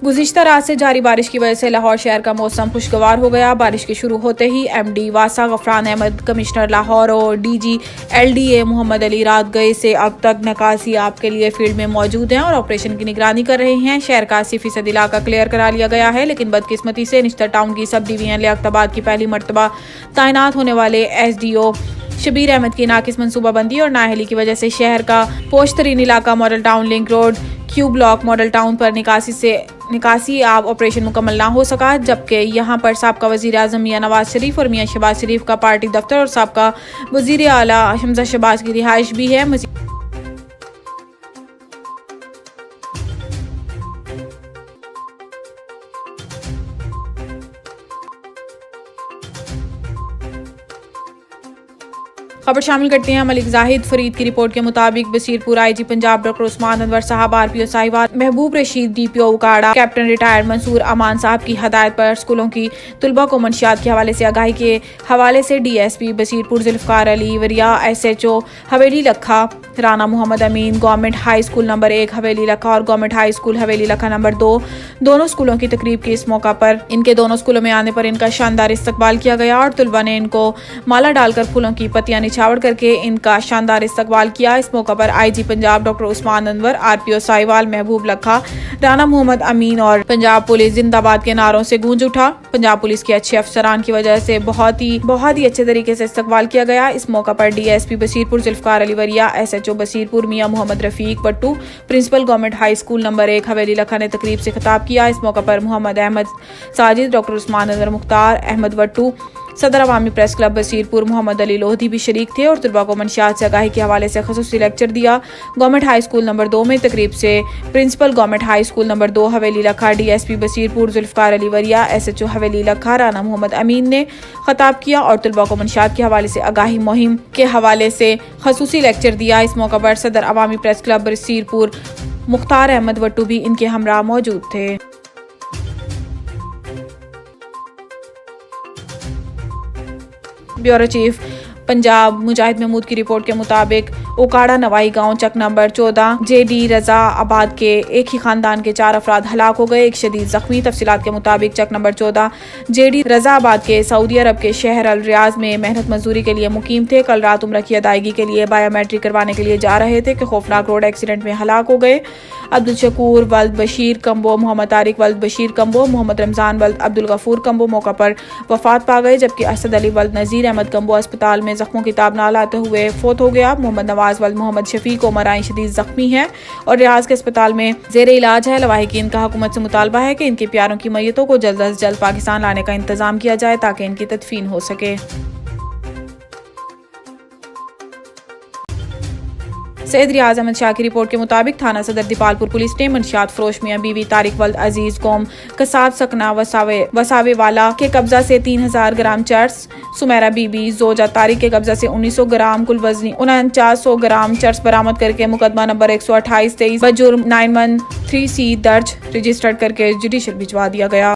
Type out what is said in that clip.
गुज़िश्ता रात से जारी बारिश की वजह से लाहौर शहर का मौसम खुशगवार हो गया। बारिश के शुरू होते ही MD वासा गफरान अहमद, कमिश्नर लाहौर और DG LDA मोहम्मद अली रात गए से अब तक नकासी आप के लिए फील्ड में मौजूद हैं और ऑपरेशन की निगरानी कर रहे हैं। शहर का 80% इलाका क्लियर करा लिया गया है, लेकिन बदकिस्मती से निश्तर टाउन की सब डिवीजन लियाकताबाद की पहली मरतबा तैनात होने वाले SDO शबीर अहमद की नाकिस मनसूबाबंदी और नाअहली की वजह से शहर का पोश तरीन इलाका model town, link road, Q block model town पर निकासी आब ऑपरेशन मुकम्मल ना हो सका, जबकि यहाँ पर साबका वज़ीर आज़म मियां नवाज शरीफ और मियां शहबाज शरीफ का पार्टी दफ्तर और साबका वज़ीर आला हमजा शहबाज की रिहाइश भी है। खबर शामिल करते हैं मलिक जाहिद फरीद की रिपोर्ट के मुताबिक Basirpur IG Punjab doctor Usman Anwar Sahab, RPO Sahiwal Mehboob Rashid, DPO Okara, captain retired Mansoor Aman Sahab की हदायत पर स्कूलों की तुलबा को मंशियात के हवाले से आगाही के हवाले से DSP बसीरपुर जुल्फकार अली वरिया, SHO हवेली लखा राना मोहम्मद अमीन, government high school number 1 Haveli लखा और गवर्नमेंट हाई स्कूल हवेली लखा नंबर 2 दोनों स्कूलों की तकरीब के इस मौका पर इनके दोनों स्कूलों में आने पर इनका शानदार इस्तकबाल किया गया और तुलबा ने इनको माला डालकर फूलों की पत्तियां निछावर करके इनका शानदार इस्तकबाल किया। इस मौका पर IG Punjab doctor Usman Anwar, RPO Sahiwal महबूब लखा, राना मोहम्मद अमीन और पंजाब पुलिस जिंदाबाद के नारों से गूंज उठा। पंजाब पुलिस के अच्छे अफसरान की वजह से बहुत ही अच्छे तरीके से इस्तकबाल किया गया। इस मौका पर DSP Basirpur Zulfikar Ali Wariya, SHO Basirpur Mian Muhammad Rafiq Pattu, principal government high school number 1 Haveli लखा ने तकरीब से खिताब किया। इस मौका पर मोहम्मद अहमद साजिद, डॉक्टर उस्मान अनवर मुख्तार अहमद वट्टू, सदर अवामी प्रेस क्लब बसीरपुर मोहम्मद अली लोधी भी शरीक थे और तुलबा को मंशियात से आगाही के हवाले से खसूसी लेक्चर दिया। गवर्नमेंट हाई स्कूल नंबर 2 में तकरीब से principal government high school number 2 Haveli लखा, DSP बसीरपुर जुल्फकार अली वरिया, SHO हवेली लखा राना मोहम्मद अमीन ने खिताब किया और तुलबा को मंशियात के हवाले से आगाही मुहिम के हवाले से खसूसी लेक्चर दिया। इस मौका पर सदर अवामी प्रेस क्लब बसीरपुर मुख्तार अहमद वट्टू भी इनके हमरा मौजूद थे। ब्यूरो चीफ पंजाब मुजाहिद महमूद की रिपोर्ट के मुताबिक उकाड़ा नवाई गांव चक नंबर 14 JD रजा आबाद के एक ही खानदान के 4 अफराद हलाक हो गए, एक शदीद जख्मी। तफसीलात के मुताबिक चक नंबर 14 JD रजा आबाद के सऊदी अरब के शहर अल रियाज में मेहनत मजदूरी के लिए मुकीम थे। कल रात उम्र की अदायगी के लिए बायोमेट्रिक करवाने के लिए जा रहे थे कि खौफनाक रोड एक्सीडेंट में हलाक हो गए। अब्दुल शकूर वल्द बशीर कम्बो, मोहम्मद तारिक वल्द बशीर कम्बो, मोहम्मद रमजान वल्द अब्दुल गफूर कम्बो मौका पर वफात पा गए, जबकि असद अली वल्द नजीर अहमद कम्बो अस्पताल में जख्मों की ताब ना लाते हुए फोत हो गया। मोहम्मद नवाज वल्द मोहम्मद शफीक उमराई शदीद जख्मी है और रियाज के अस्पताल में जेर इलाज है। लवाहिकीन का हुकूमत से मुतालबा है कि इनके प्यारों की मैयतों को जल्द अज जल्द पाकिस्तान लाने का इंतजाम किया जाए ताकि इनकी तदफीन हो सके। सैयद रियाज अहमद शाह की रिपोर्ट के मुताबिक थाना सदर दीपालपुर पुलिस ने मंशियात फरोश मियां बीवी तारिक वल्द अजीज कौम कसाब सकना वसावे वाला के कब्जा से 3000 ग्राम चर्स, सुमेरा बीबी जोजा तारिक के कब्जा से 1900 ग्राम कुल वजनी 4900 ग्राम चर्स बरामद करके मुकदमा नंबर 128-23 बजुर्म 913C दर्ज रजिस्टर्ड करके जुडिशल भिजवा दिया गया।